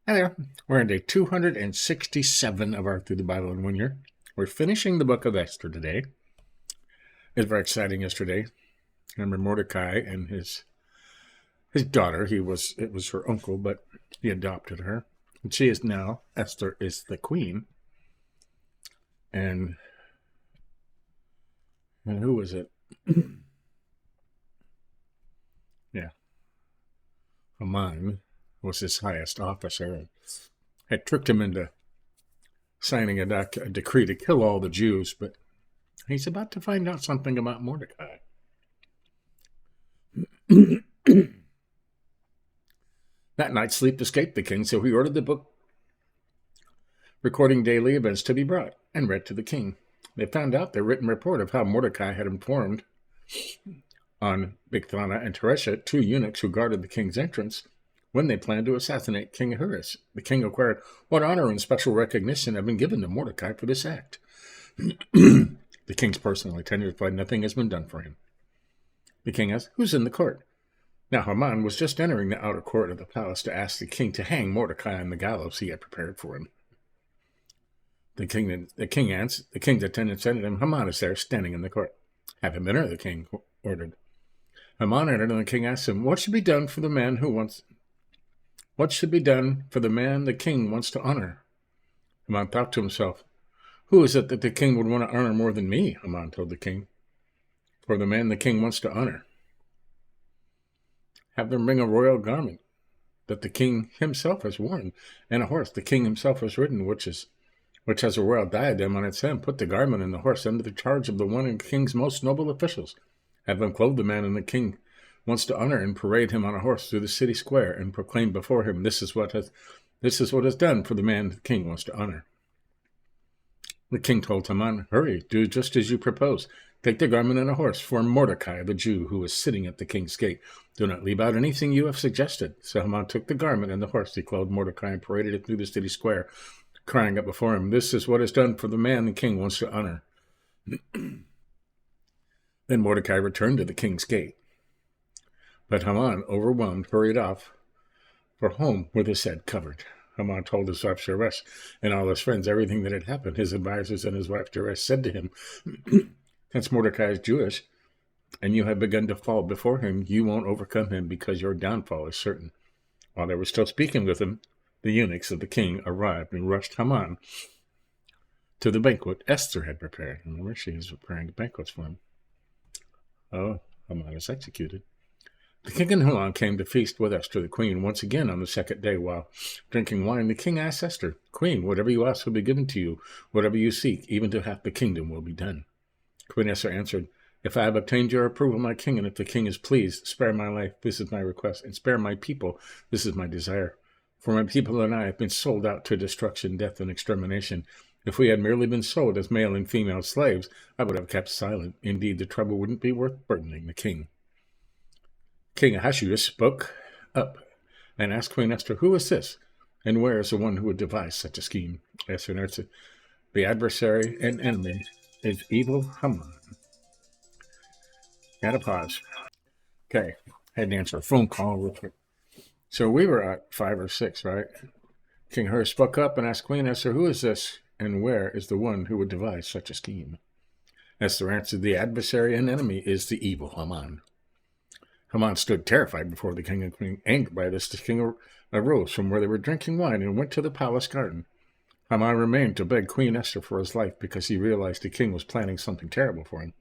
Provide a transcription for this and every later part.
Hi there. We're on day 267 of our Through the Bible in 1 Year. We're finishing the book of Esther today. It was very exciting yesterday. Remember Mordecai and his daughter. It was her uncle, but he adopted her. And she is now, Esther is the queen. And who was it? Yeah. Haman was his highest officer. Had tricked him into signing a decree to kill all the Jews, but he's about to find out something about Mordecai. That night sleep escaped the king, so he ordered the book recording daily events to be brought and read to the king. They found out the written report of how Mordecai had informed on Bigthana and Teresha, two eunuchs who guarded the king's entrance, when they planned to assassinate King Ahasuerus. The king inquired, "What honor and special recognition have been given to Mordecai for this act?" The king's personal attendant replied, "Nothing has been done for him." The king asked, "Who's in the court?" Now Haman was just entering the outer court of the palace to ask the king to hang Mordecai on the gallows he had prepared for him. The king's attendant said to him, "Haman is there, standing in the court." "Have him enter," the king ordered. Haman entered, and the king asked him, What should be done for the man the king wants to honor?" Haman thought to himself, "Who is it that the king would want to honor more than me?" Haman told the king. "For the man the king wants to honor, have them bring a royal garment that the king himself has worn, and a horse the king himself has ridden, which has a royal diadem on its head. Put the garment and the horse under the charge of one of the king's most noble officials. Have them clothe the man and the king wants to honor, and parade him on a horse through the city square, and proclaim before him, this is what is done for the man the king wants to honor." The king told Haman, "Hurry, do just as you propose. Take the garment and a horse for Mordecai, the Jew, who is sitting at the king's gate. Do not leave out anything you have suggested." So Haman took the garment and the horse. He clothed Mordecai and paraded it through the city square, crying out before him, "This is what is done for the man the king wants to honor." Then Mordecai returned to the king's gate. But Haman, overwhelmed, hurried off for home with his head covered. Haman told his wife Zeresh and all his friends everything that had happened. His advisors and his wife Zeresh said to him, "Since Mordecai is Jewish, and you have begun to fall before him, you won't overcome him, because your downfall is certain." While they were still speaking with him, the eunuchs of the king arrived and rushed Haman to the banquet Esther had prepared. Remember, she was preparing banquets for him. Oh, Haman is executed. The king and Haman came to feast with Esther, the queen, once again on the second day. While drinking wine, the king asked Esther, "Queen, whatever you ask will be given to you. Whatever you seek, even to half the kingdom, will be done." Queen Esther answered, "If I have obtained your approval, my king, and if the king is pleased, spare my life, this is my request, and spare my people, this is my desire. For my people and I have been sold out to destruction, death, and extermination. If we had merely been sold as male and female slaves, I would have kept silent. Indeed, the trouble wouldn't be worth burdening the king." King Ahasuerus spoke up and asked Queen Esther, "Who is this, and where is the one who would devise such a scheme?" Esther answered, "The adversary and enemy is evil Haman." Gotta pause. Okay, had to answer a phone call real quick. So we were at 5 or 6, right? King Ahasuerus spoke up and asked Queen Esther, "Who is this, and where is the one who would devise such a scheme?" Esther answered, "The adversary and enemy is the evil Haman." Haman stood terrified before the king and queen. Angered by this, the king arose from where they were drinking wine and went to the palace garden. Haman remained to beg Queen Esther for his life, because he realized the king was planning something terrible for him.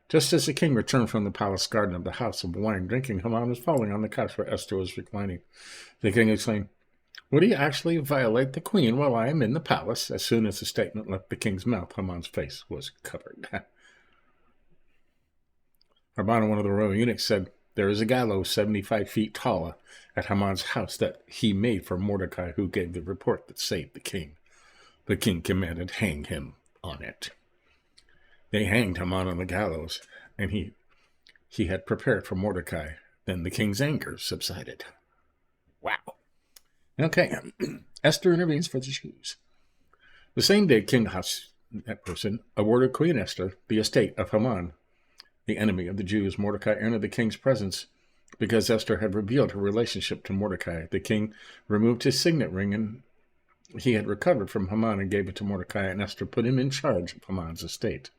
Just as the king returned from the palace garden of the house of wine drinking, Haman was falling on the couch where Esther was reclining. The king exclaimed, "Would he actually violate the queen while I am in the palace?" As soon as the statement left the king's mouth, Haman's face was covered. Haman, one of the royal eunuchs, said, "There is a gallows 75 feet tall at Haman's house that he made for Mordecai, who gave the report that saved the king." The king commanded, "Hang him on it." They hanged Haman on the gallows, and he had prepared for Mordecai. Then the king's anger subsided. Wow. Okay, Esther intervenes for the Jews. The same day, King Ahasuerus awarded Queen Esther the estate of Haman, the enemy of the Jews. Mordecai entered the king's presence because Esther had revealed her relationship to Mordecai. The king removed his signet ring and he had recovered from Haman and gave it to Mordecai, and Esther put him in charge of Haman's estate.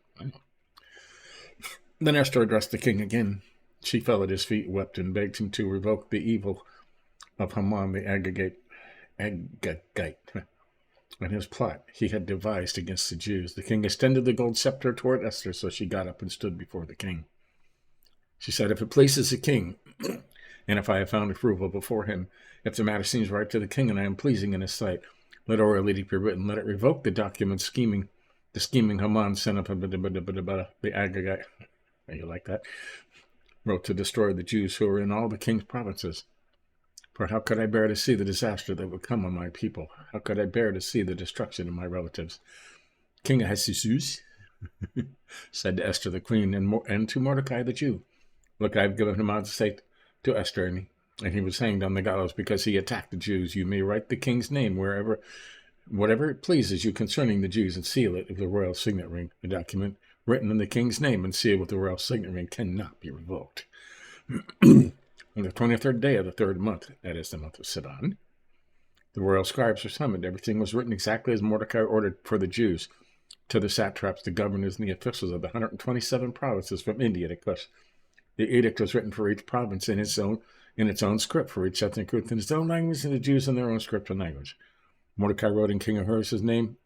Then Esther addressed the king again. She fell at his feet, wept, and begged him to revoke the evil of Haman the Agagite and his plot he had devised against the Jews. The king extended the gold scepter toward Esther, so she got up and stood before the king. She said, "If it pleases the king, and if I have found approval before him, if the matter seems right to the king and I am pleasing in his sight, let oral edict be written, let it revoke the document the scheming Haman, son of the Agagite," you like that, wrote to destroy the Jews who were in all the king's provinces. For how could I bear to see the disaster that would come on my people? How could I bear to see the destruction of my relatives? King Ahasuerus said to Esther the queen and to Mordecai the Jew, "Look, I have given Haman's estate to Esther, and he was hanged on the gallows because he attacked the Jews. You may write the king's name whatever it pleases you concerning the Jews, and seal it with the royal signet ring. The document written in the king's name and sealed with the royal signet ring cannot be revoked." On the 23rd day of the 3rd month, that is the month of Sivan, the royal scribes were summoned. Everything was written exactly as Mordecai ordered for the Jews, to the satraps, the governors, and the officials of the 127 provinces from India to Kush. The edict was written for each province in its own script, for each ethnic group in its own language, and the Jews in their own script and language. Mordecai wrote in King Ahasuerus' name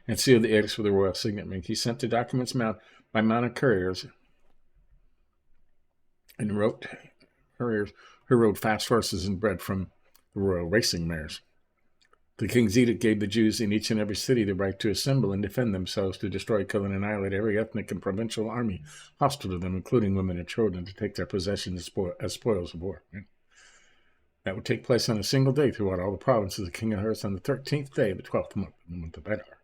and sealed the edicts with the royal signet ring. He sent the documents by mounted couriers and couriers who rode fast horses and bred from the royal racing mares. The king's edict gave the Jews in each and every city the right to assemble and defend themselves, to destroy, kill, and annihilate every ethnic and provincial army hostile to them, including women and children, to take their possessions as spoils of war. That would take place on a single day throughout all the provinces of King Ahasuerus on the 13th day of the 12th month, the month of Adar.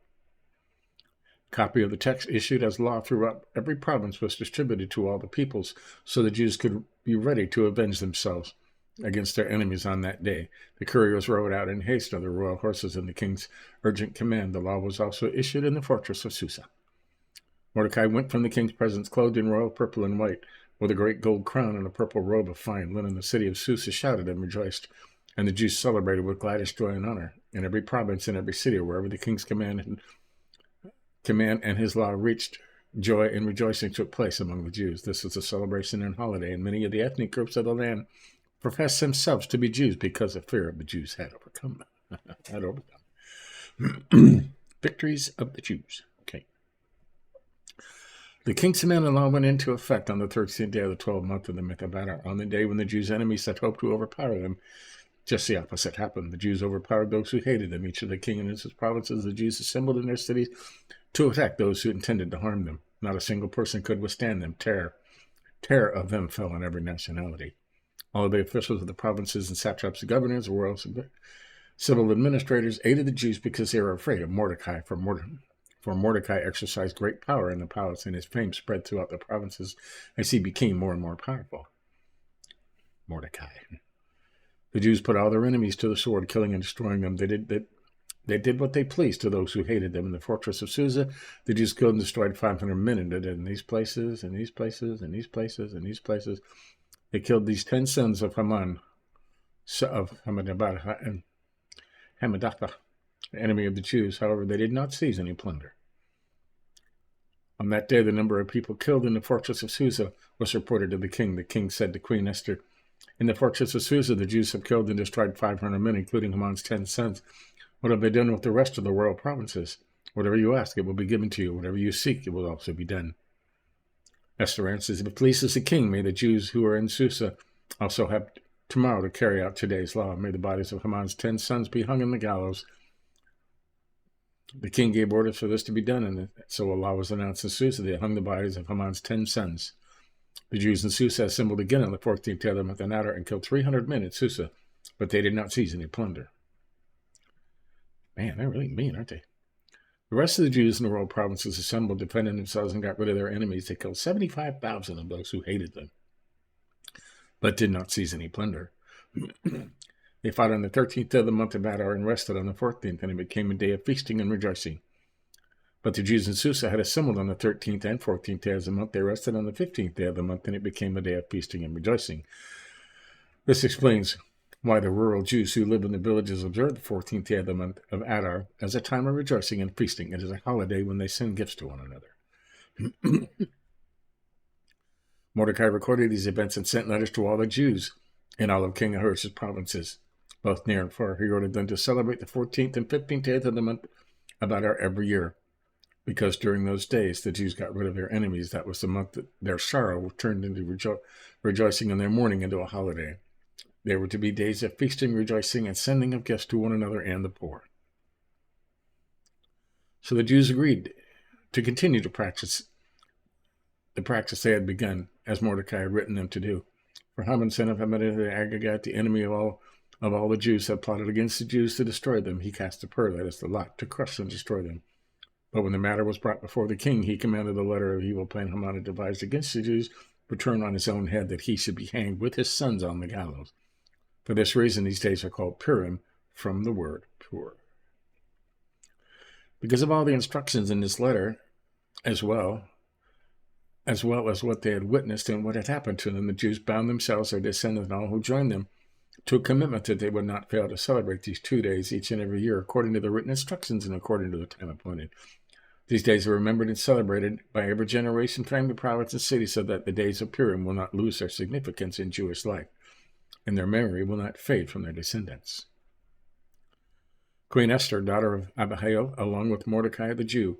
A copy of the text issued as law throughout every province was distributed to all the peoples, so the Jews could be ready to avenge themselves against their enemies on that day. The couriers rode out in haste on their royal horses in the king's urgent command. The law was also issued in the fortress of Susa. Mordecai went from the king's presence clothed in royal purple and white, with a great gold crown and a purple robe of fine linen. The city of Susa shouted and rejoiced, and the Jews celebrated with gladness, joy, and honor. In every province, in every city, wherever the king's command and his law reached, joy and rejoicing took place among the Jews. This was a celebration and holiday, and many of the ethnic groups of the land professed themselves to be Jews because the fear of the Jews had overcome them. Victories of the Jews. Okay. The king's command and law went into effect on the 13th day of the 12th month of the month of Adar. On the day when the Jews' enemies had hoped to overpower them, just the opposite happened. The Jews overpowered those who hated them. Each of the king and his provinces, the Jews assembled in their cities to attack those who intended to harm them. Not a single person could withstand them. Terror of them fell on every nationality. All of the officials of the provinces and satraps, the governors, the royal civil administrators aided the Jews because they were afraid of Mordecai. For Mordecai exercised great power in the palace, and his fame spread throughout the provinces as he became more and more powerful. Mordecai. The Jews put all their enemies to the sword, killing and destroying them. They did what they pleased to those who hated them. In the fortress of Susa, the Jews killed and destroyed 500 men, and did it in these places, and these places, and these places, and these places. They killed these 10 sons of Haman, of Hammedatha, and Hammedatha, the enemy of the Jews. However, they did not seize any plunder. On that day, the number of people killed in the fortress of Susa was reported to the king. The king said to Queen Esther, "In the fortress of Susa, the Jews have killed and destroyed 500 men, including Haman's 10 sons. What have they done with the rest of the royal provinces? Whatever you ask, it will be given to you. Whatever you seek, it will also be done." Esther answers, "If it pleases the king, may the Jews who are in Susa also have tomorrow to carry out today's law. May the bodies of Haman's 10 sons be hung on the gallows." The king gave orders for this to be done, and so a law was announced in Susa. They hung the bodies of Haman's 10 sons. The Jews in Susa assembled again on the 14th day of the month of Adar and killed 300 men at Susa, but they did not seize any plunder. Man, they're really mean, aren't they? The rest of the Jews in the royal provinces assembled, defended themselves, and got rid of their enemies. They killed 75,000 of those who hated them, but did not seize any plunder. They fought on the 13th day of the month of Adar and rested on the 14th, and it became a day of feasting and rejoicing. But the Jews in Susa had assembled on the 13th and 14th day of the month. They rested on the 15th day of the month, and it became a day of feasting and rejoicing. This explains why the rural Jews who live in the villages observe the 14th day of the month of Adar as a time of rejoicing and feasting. It is a holiday when they send gifts to one another. Mordecai recorded these events and sent letters to all the Jews in all of King Ahasuerus' provinces, both near and far. He ordered them to celebrate the 14th and 15th day of the month of Adar every year, because during those days the Jews got rid of their enemies. That was the month that their sorrow turned into rejoicing and their mourning into a holiday. They were to be days of feasting, rejoicing, and sending of gifts to one another and the poor. So the Jews agreed to continue to practice the practice they had begun, as Mordecai had written them to do. For Haman, son of Hammedatha the Agagite, the enemy of all the Jews, had plotted against the Jews to destroy them. He cast a pur, that is the lot, to crush and destroy them. But when the matter was brought before the king, he commanded the letter of evil plan Haman had devised against the Jews return on his own head, that he should be hanged with his sons on the gallows. For this reason, these days are called Purim, from the word pur. Because of all the instructions in this letter, as well as what they had witnessed and what had happened to them, the Jews bound themselves, their descendants, and all who joined them, to a commitment that they would not fail to celebrate these 2 days each and every year, according to the written instructions and according to the time appointed. These days are remembered and celebrated by every generation, family, province, and city, so that the days of Purim will not lose their significance in Jewish life, and their memory will not fade from their descendants. Queen Esther, daughter of Abihail, along with Mordecai the Jew,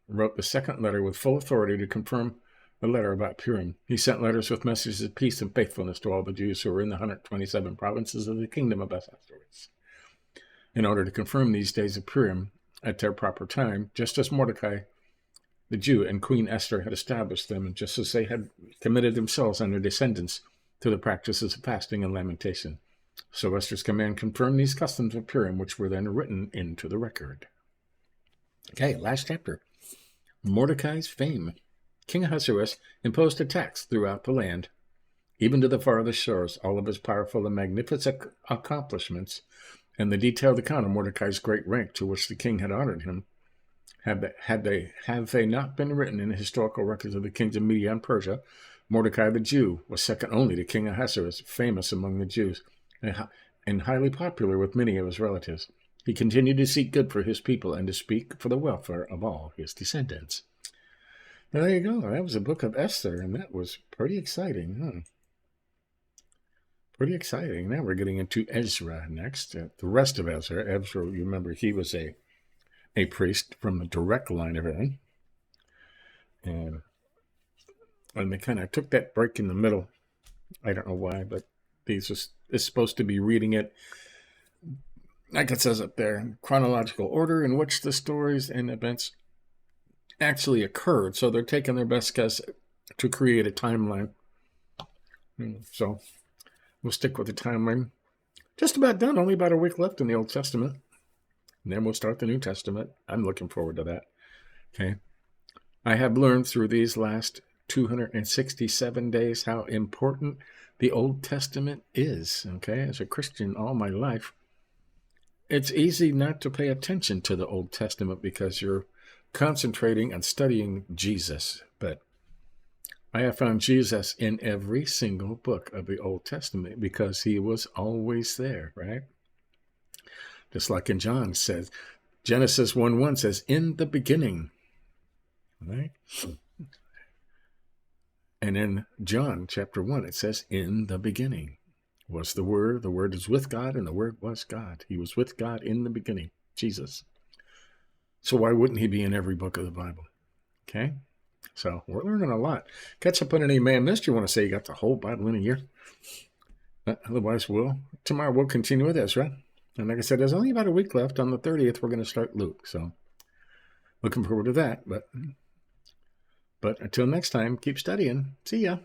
wrote the second letter with full authority to confirm the letter about Purim. He sent letters with messages of peace and faithfulness to all the Jews who were in the 127 provinces of the kingdom of Ahasuerus, in order to confirm these days of Purim at their proper time, just as Mordecai the Jew and Queen Esther had established them, and just as they had committed themselves and their descendants to the practices of fasting and lamentation. So Esther's command confirmed these customs of Purim, which were then written into the record. Okay, last chapter. Mordecai's fame. King Ahasuerus imposed a tax throughout the land, even to the farthest shores. All of his powerful and magnificent accomplishments and the detailed account of Mordecai's great rank to which the king had honored him, have they not been written in the historical records of the kings of Media and Persia, Mordecai the Jew was second only to King Ahasuerus, famous among the Jews, and highly popular with many of his relatives. He continued to seek good for his people and to speak for the welfare of all his descendants. Now, there you go. That was a book of Esther, and that was pretty exciting, huh? Pretty exciting. Now we're getting into Ezra next. The rest of Ezra. Ezra, you remember, he was a priest from the direct line of Aaron. And they kind of took that break in the middle. I don't know why, but it's supposed to be reading it, like it says up there, in chronological order in which the stories and events actually occurred. So they're taking their best guess to create a timeline. So we'll stick with the timeline. Just about done. Only about a week left in the Old Testament. And then we'll start the New Testament. I'm looking forward to that. Okay. I have learned through these last 267 days how important the Old Testament is. Okay. As a Christian all my life, it's easy not to pay attention to the Old Testament because you're concentrating on studying Jesus. But I have found Jesus in every single book of the Old Testament because he was always there, right? Just like in John says, Genesis 1:1 says, in the beginning, right? And in John chapter 1, it says, in the beginning was the Word is with God, and the Word was God. He was with God in the beginning, Jesus. So why wouldn't he be in every book of the Bible? Okay? So we're learning a lot. Catch up on any man missed. You want to say you got the whole Bible in a year? Otherwise, tomorrow we'll continue with Ezra. And like I said, there's only about a week left. On the 30th, we're going to start Luke. So looking forward to that. But until next time, keep studying. See ya.